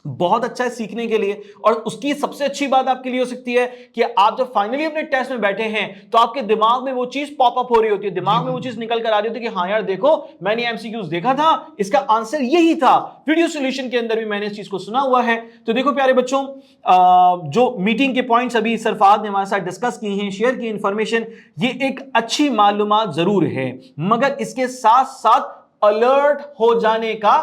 बहुत अच्छा है सीखने के लिए। और उसकी सबसे अच्छी बात आपके लिए हो सकती है कि आप जब फाइनली अपने टेस्ट में बैठे हैं तो आपके दिमाग में वो चीज पॉप अप हो रही होती है, दिमाग में वो चीज निकल कर आ रही होती है कि हाँ यार देखो मैंने एमसीक्यूज देखा था, इसका आंसर यही था, वीडियो सॉल्यूशन के अंदर भी मैंने इस चीज को सुना हुआ है। तो देखो प्यारे बच्चों, जो मीटिंग के पॉइंट्स अभी सर फहद ने हमारे साथ डिस्कस की हैं, शेयर की इंफॉर्मेशन, ये एक अच्छी मालूमात जरूर है, मगर इसके साथ साथ अलर्ट हो जाने का,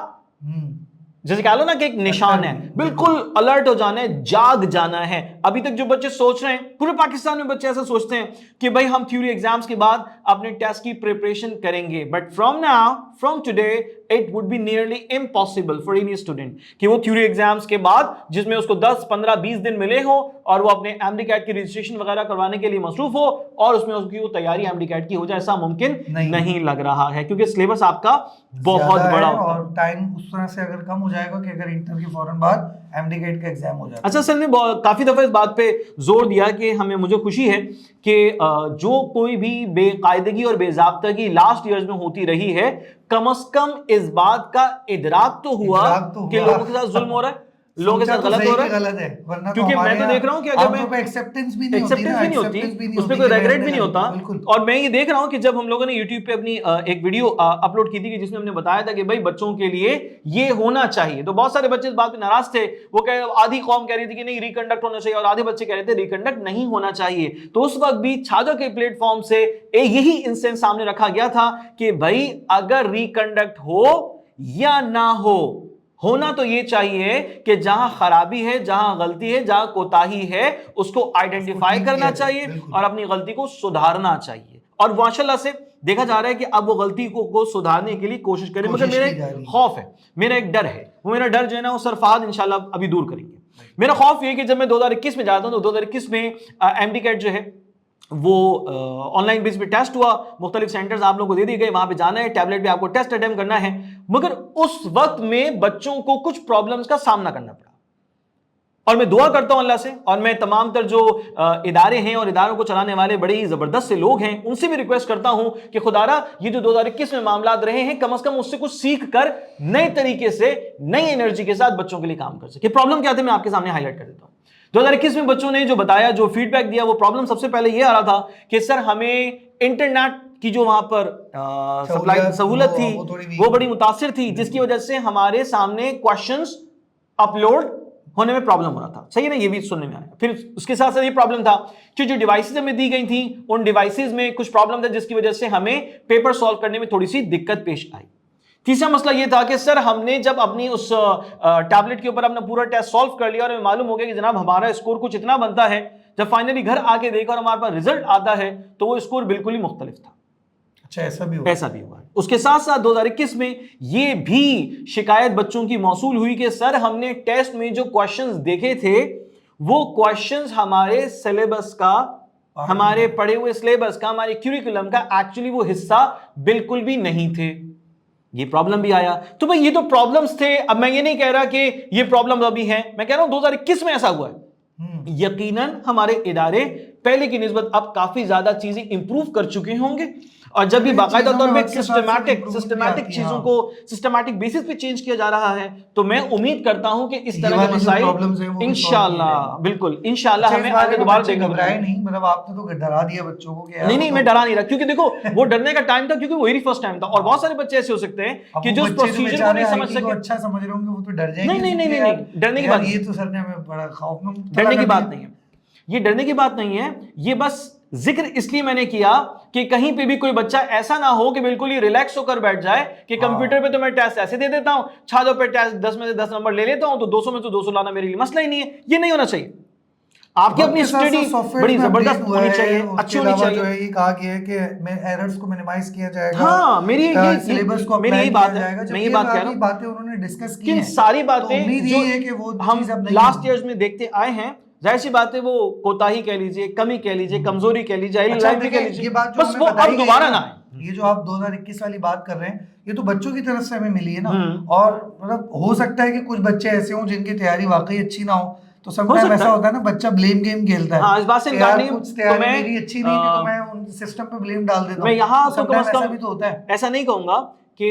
जैसे कह लो ना कि एक निशान है, बिल्कुल अलर्ट हो जाना है, जाग जाना है। अभी तक जो बच्चे सोच रहे हैं, पूरे पाकिस्तान में बच्चे ऐसा सोचते हैं कि भाई हम थ्योरी एग्जाम्स के बाद अपने टेस्ट की प्रिपरेशन करेंगे, but from now, from today, it would be nearly impossible for any student कि वो थ्योरी एग्जाम्स के बाद, जिसमें उसको 10, 15, 20 दिन मिले हो और वो अपने MDCAT की रजिस्ट्रेशन वगैरह करवाने के लिए मसरूफ हो और उसमें उसकी वो तैयारी MDCAT की हो जाए, ऐसा मुमकिन नहीं लग रहा है, क्योंकि सिलेबस आपका बहुत बड़ा होता है और टाइम उस तरह से अगर कम हो जाएगा कि अगर इंटर के फौरन बाद MDCAT का एग्जाम हो जाए। अच्छा, सर ने काफी दफा इस बात पे जोर दिया कि हमें, मुझे खुशी है कि जो कोई भी बेकायदगी और बेजाब्तगी लास्ट ईयर्स में होती रही है, कम से कम इस बात का इदराक तो हुआ कि लोगों के साथ जुल्म हो रहा है, लोगों के साथ गलत हो रहा है, गलत है, वरना क्योंकि मैं तो देख रहा हूं कि अगर मैं एक्सेप्टेंस भी नहीं होती, उस पर कोई रेगरेट भी नहीं होता। और मैं ये देख रहा हूं कि जब हम लोगों ने YouTube पे अपनी एक वीडियो अपलोड की थी जिसमें हमने बताया था कि भाई बच्चों के लिए ये होना चाहिए, तो बहुत सारे बच्चे इस बात पे नाराज थे, वो आधी कौम कह रही थी कि नहीं रिकंडक्ट होना चाहिए और आधे बच्चे कह रहे थे रिकंडक्ट नहीं होना चाहिए। तो उस वक्त भी छाजो के प्लेटफॉर्म से यही इंस्टेंस सामने रखा गया था कि भाई अगर रिकंडक्ट हो या ना हो, होना तो ये चाहिए कि जहां खराबी है, जहां गलती है, जहां कोताही है, उसको आइडेंटिफाई करना चाहिए और अपनी गलती को सुधारना चाहिए। और माशाल्लाह से देखा जा रहा है कि अब वो गलती को सुधारने के लिए कोशिश करें, मगर मेरा एक खौफ है, मेरा एक डर है, वो मेरा डर जो है ना वो सर फहद इंशाल्लाह अभी दूर करेंगे। मेरा खौफ ये है कि जब मैं 2021 में जाता हूं तो 2021 में MDCAT जो है वो ऑनलाइन बेस पे टेस्ट हुआ, मुख्तलिफ सेंटर्स आप लोगों को दे दिए गए, वहां पे जाना है, टैबलेट पे आपको टेस्ट अटेम्प्ट करना है, मगर उस वक्त में बच्चों को कुछ प्रॉब्लम्स का सामना करना पड़ा। और मैं दुआ करता हूं अल्लाह से, और मैं तमाम तर जो इदारे हैं और इदारों को चलाने वाले बड़े ही जबरदस्त से लोग हैं, उनसे भी रिक्वेस्ट करता हूं कि खुदारा ये जो 2021 में मामला रहे हैं, कम से कम उससे कुछ सीख कर नए तरीके से, नई एनर्जी के साथ बच्चों के लिए काम कर सके। प्रॉब्लम क्या थे मैं आपके सामने हाईलाइट कर देता हूं। 2021 में बच्चों ने जो बताया, जो फीडबैक दिया, वो प्रॉब्लम सबसे पहले ये आ रहा था कि सर हमें इंटरनेट की जो वहां पर सप्लाई सहूलत थी वो बड़ी मुतासिर थी, जिसकी वजह से हमारे सामने क्वेश्चंस अपलोड होने में प्रॉब्लम हो रहा था। सही है ना, ये भी सुनने में आया। फिर उसके साथ साथ ये प्रॉब्लम था कि जो डिवाइसेज हमें दी गई थी, उन डिवाइसेज में कुछ प्रॉब्लम था जिसकी वजह से हमें पेपर सॉल्व करने में थोड़ी सी दिक्कत पेश आई। तीसरा मसला यह था कि सर हमने जब अपनी उस टैबलेट के ऊपर अपना पूरा टेस्ट सॉल्व कर लिया और हमें मालूम हो गया कि जनाब हमारा स्कोर कुछ इतना बनता है, जब फाइनली घर आके देखा और हमारे पास रिजल्ट आता है तो वो स्कोर बिल्कुल ही मुख्तलिफ था। अच्छा, ऐसा भी हुआ। उसके साथ साथ 2021 में ये भी शिकायत बच्चों की मौसूल हुई कि सर हमने टेस्ट में जो क्वेश्चंस देखे थे वो क्वेश्चंस हमारे सिलेबस का, हमारे पढ़े हुए सिलेबस का, हमारे क्यूरिकुलम का एक्चुअली वो हिस्सा बिल्कुल भी नहीं थे। ये प्रॉब्लम भी आया। तो भाई ये तो प्रॉब्लम्स थे। अब मैं ये नहीं कह रहा कि ये प्रॉब्लम अभी हैं, मैं कह रहा हूं 2021 में ऐसा हुआ है। यकीनन हमारे इदारे पहले की निस्बत अब काफी ज्यादा चीजें इंप्रूव कर चुके होंगे, और जब भी बाकायदा तौर पे सिस्टमेटिक चीजों को सिस्टमेटिक बेसिस पे चेंज किया जा रहा है, तो मैं उम्मीद करता हूं कि इस तरह के मसाइल इंशाल्लाह, बिल्कुल इंशाल्लाह हमें आगे दोबारा देखना घबराए नहीं। मतलब आपने तो डरा दिया बच्चों को कि नहीं, मैं डरा नहीं रहा, क्योंकि देखो वो डरने का टाइम था, क्योंकि वो वेरी फर्स्ट टाइम था। और बहुत सारे बच्चे ऐसे हो सकते हैं कि जो प्रोसीजर को नहीं समझ सके, अच्छा समझ रहे होंगे, वो तो डर जाएंगे। नहीं, डरने की बात, ये तो सर ने हमें बड़ा खौफ में, डरने की बात नहीं है, ये डरने की बात नहीं है। ये बस जिक्र इसलिए मैंने किया कि कहीं पे भी कोई बच्चा ऐसा ना हो कि बिल्कुल ही रिलैक्स होकर बैठ जाए कि कंप्यूटर पे तो मैं टेस्ट ऐसे दे देता हूं, छाजो पे टेस्ट 10 में से 10 नंबर ले लेता हूं, तो 200 में तो 200 लाना मेरे लिए मसला ही नहीं है। ये नहीं होना चाहिए। आपकी अपनी स्टडी बड़ी जबरदस्त होनी चाहिए, अच्छी होनी चाहिए। जो है ये कहा गया है कि एरर्स को मिनिमाइज किया जाएगा, हाँ, मेरी ये सिलेबस को मेरी यही बात है, जाएगा। मैं ये बात कह रहा हूँ, बातें उन्होंने डिस्कस की कि हैं, सारी तो बातें उम्मीद जो यही है कि वो हम चीज़ अब नहीं लास्ट होगी। ईयर्स में देखते आए हैं, जाहिर सी बात है वो कोताही कह लीजिए, कमी कह लीजिए, कमजोरी कह लीजिए, अच्छा लाइफ कह देखिए, लीजिए, ये बात जो बस हमें वो बताई अब गई दोबारा है ना ना, आए। ये जो आप 2021 वाली बात कर रहे हैं, ये तो बच्चों की तरफ से हमें मिली है ना। हम्म। और मतलब हो सकता है कि कुछ बच्चे ऐसे हों जिनकी तैयारी वाकई अच्छी ना हो, तो समटाइम सकता ऐसा है। होता है ना, बच्चा ब्लेम गेम खेलता है। हाँ, इस बात से कि इनकार यार नहीं है। कुछ तो तैयारी मैं मेरी अच्छी नहीं थी, तो मैं उन सिस्टम पे ब्लेम डाल देता मैं हूँ। यहाँ तो तो कम sometimes से कम ऐसा भी तो होता है। ऐसा नहीं कहूंगा कि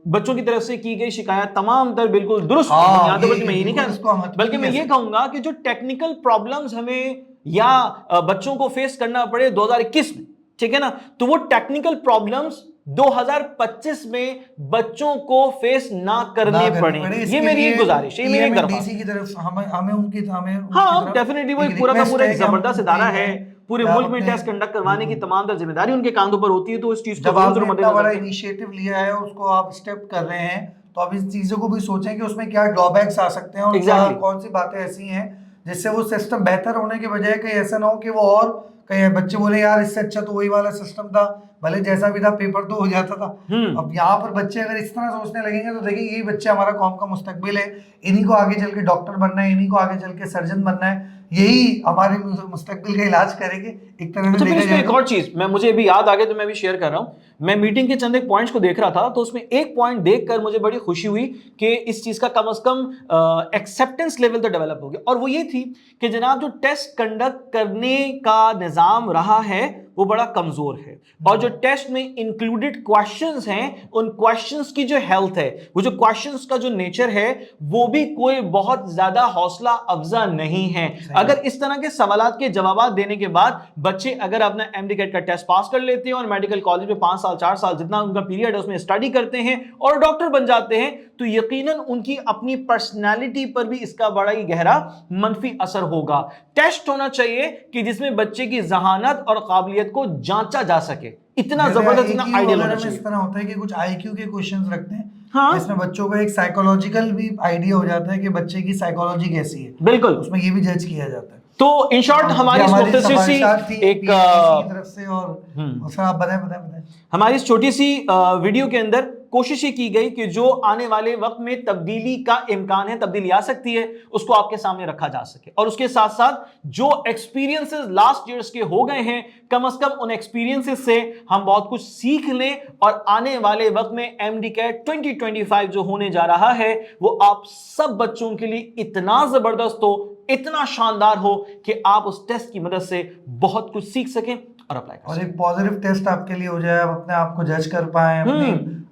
बच्चों की तरफ से की गई शिकायत तमाम तर बिल्कुल दुरुस्त हाँ, बुनियादों पर, ये मैं ये नहीं बिल्कुल इसको हम कह, हद बल्कि नहीं मैं कह ये सकते। कहूंगा कि जो टेक्निकल प्रॉब्लम्स हमें या बच्चों को फेस करना पड़े 2021 में, ठीक है ना, तो वो टेक्निकल प्रॉब्लम्स 2025 में बच्चों को फेस ना करने पड़े, ये मेरी एक गुजारिश है, ये मेरी एक दरख्वास्त डीसी की तरफ हमें उनकी हाँ, डेफिनेटली वो एक पूरा का पूरा एक जबरदस्त इदारा है, पूरे मुल्क में टेस्ट कंडक्ट करवाने की तमाम तर जिम्मेदारी उनके कांधों पर होती है, तो इस चीज को जब आपने जरूर इतना बड़ा मद्देनजर इनिशिएटिव लिया है, उसको आप स्टेप कर रहे हैं, तो आप इस चीजों को भी सोचें कि उसमें क्या ड्रॉबैक्स आ सकते हैं और Exactly. कौन सी बातें ऐसी हैं जिससे वो सिस्टम बेहतर होने के बजाय कहीं ऐसा ना हो कि वो और कहीं बच्चे बोले यार इससे अच्छा तो वही वाला सिस्टम था, भले जैसा भी था पेपर तो हो जाता था। अब यहाँ पर बच्चे अगर इस तरह सोचने लगेंगे तो देखिए यही बच्चे हमारा कौम का मुस्तकबिल है, इन्हीं को आगे चल के डॉक्टर बनना है, इन्हीं को आगे चल के सर्जन बनना है, यही हमारे मुस्तकबिल का इलाज करेंगे एक तरह से देखा जाए। एक और चीज मुझे अभी याद आ गई तो मैं भी शेयर कर रहा हूं, मैं मीटिंग के चंद एक पॉइंट्स को देख रहा था, तो उसमें एक पॉइंट देखकर मुझे बड़ी खुशी हुई कि इस चीज का कम से कम एक्सेप्टेंस लेवल तो डेवलप हो गया, और वो ये थी कि जनाब जो टेस्ट कंडक्ट करने का निजाम रहा है वो बड़ा कमजोर है, और जो टेस्ट में इंक्लूडेड क्वेश्चंस हैं उन क्वेश्चंस की जो हेल्थ है, वो जो क्वेश्चंस का जो नेचर है, वो भी कोई बहुत ज्यादा हौसला अफजा नहीं है। अगर इस तरह के सवालात के जवाब देने के बाद बच्चे अगर अपना एमडीकेट का टेस्ट पास कर लेते हैं और मेडिकल कॉलेज में 5 साल 4 साल जितना उनका पीरियड है उसमें स्टडी करते हैं और डॉक्टर बन जाते हैं, तो यकीनन उनकी अपनी पर्सनालिटी पर भी इसका बड़ा ही गहरा मनफी असर होगा। टेस्ट होना चाहिए कि जिसमें बच्चे की जहानत और काबिलियत को जांचा जा सके, इतना जबरदस्त, इतना आइडियल होना चाहिए। इस तरह होता है कि कुछ आईक्यू के क्वेश्चंस रखते हैं, हाँ, इसमें बच्चों को एक साइकोलॉजिकल भी आइडिया हो जाता है कि बच्चे की साइकोलॉजी कैसी है, बिल्कुल, उसमें ये भी जज किया जाता है। तो इन शॉर्ट हमारी मुख्तसर सी एक तरफ से, और सर आप बताएं हमारी इस छोटी सी वीडियो के अंदर कोशिश ही की गई कि जो आने वाले वक्त में तब्दीली का इम्कान है, तब्दीली आ सकती है, उसको आपके सामने रखा जा सके, और उसके साथ साथ जो एक्सपीरियंसेस लास्ट ईयर्स के हो गए हैं, कम से कम उन एक्सपीरियंसेस से हम बहुत कुछ सीख लें, और आने वाले वक्त में एमडीकेट 2025 जो होने जा रहा है वो आप सब बच्चों के लिए इतना जबरदस्त हो, इतना शानदार हो कि आप उस टेस्ट की मदद से बहुत कुछ सीख सकें और अप्लाई कर और एक पॉजिटिव टेस्ट आपके लिए हो जाए, आप अपने आप को जज कर पाएं,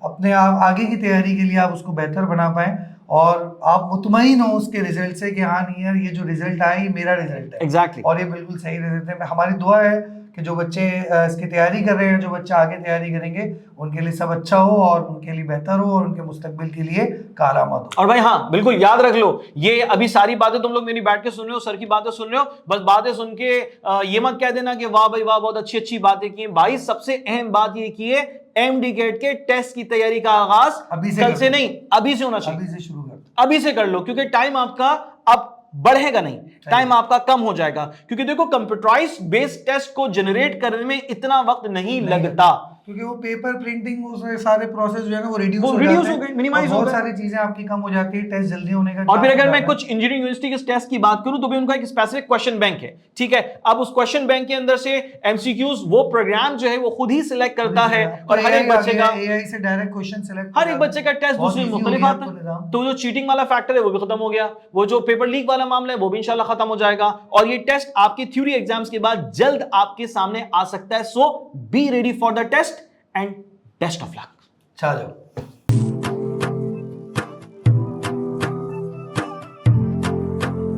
अपने आप आगे की तैयारी के लिए आप उसको बेहतर बना पाएं, और आप मुतमईन हो उसके रिजल्ट से कि हाँ नहीं यार ये जो रिजल्ट आया ये मेरा रिजल्ट है। Exactly. और ये बिल्कुल सही रिजल्ट है। हमारी दुआ है कि जो बच्चे इसकी तैयारी कर रहे हैं, जो बच्चे आगे तैयारी करेंगे, उनके लिए सब अच्छा हो और उनके लिए बेहतर हो और उनके मुस्तकबिल के लिए कारआमद हो। और भाई हाँ बिल्कुल याद रख लो, ये अभी सारी बातें तुम लोग मेरी बैठ के सुन रहे हो, सर की बातें सुन रहे हो, बस बातें सुन के ये मत कह देना कि वाह भाई वाह बहुत अच्छी अच्छी बातें की भाई। सबसे अहम बात ये की है एमडीकेट के टेस्ट की तैयारी का आगाज कल से नहीं, अभी से होना चाहिए, अभी से शुरू कर, अभी से कर लो, क्योंकि टाइम आपका अब बढ़ेगा नहीं, टाइम आपका कम हो जाएगा, क्योंकि देखो कंप्यूटराइज्ड बेस्ड टेस्ट को जनरेट करने में इतना वक्त नहीं लगता, क्योंकि वो पेपर प्रिंटिंग वो सारे प्रोसेस जो है ना वो रिड्यूस हो गए, मिनिमाइज हो गए, बहुत सारी चीजें आपकी कम हो जाती है, टेस्ट जल्दी होने का। और फिर अगर मैं कुछ इंजीनियरिंग यूनिवर्सिटी के टेस्ट की बात करूं तो भी उनका एक स्पेसिफिक क्वेश्चन बैंक है, ठीक है। अब उस क्वेश्चन बैंक के अंदर से एमसीक्यूज वो प्रोग्राम जो है वो खुद ही सिलेक्ट करता है, और हर एक बच्चे का एआई से डायरेक्ट क्वेश्चन सिलेक्ट, हर एक बच्चे का टेस्ट दूसरे मुख्तलिफ आता है, तो जो चीटिंग वाला फैक्टर है वो भी खत्म हो गया, वो जो पेपर लीक वाला मामला है वो भी इंशाल्लाह खत्म हो जाएगा, और ये टेस्ट आपकी थ्योरी एग्जाम्स के बाद जल्द आपके सामने आ सकता है। So be ready for the test and best of luck. चलो।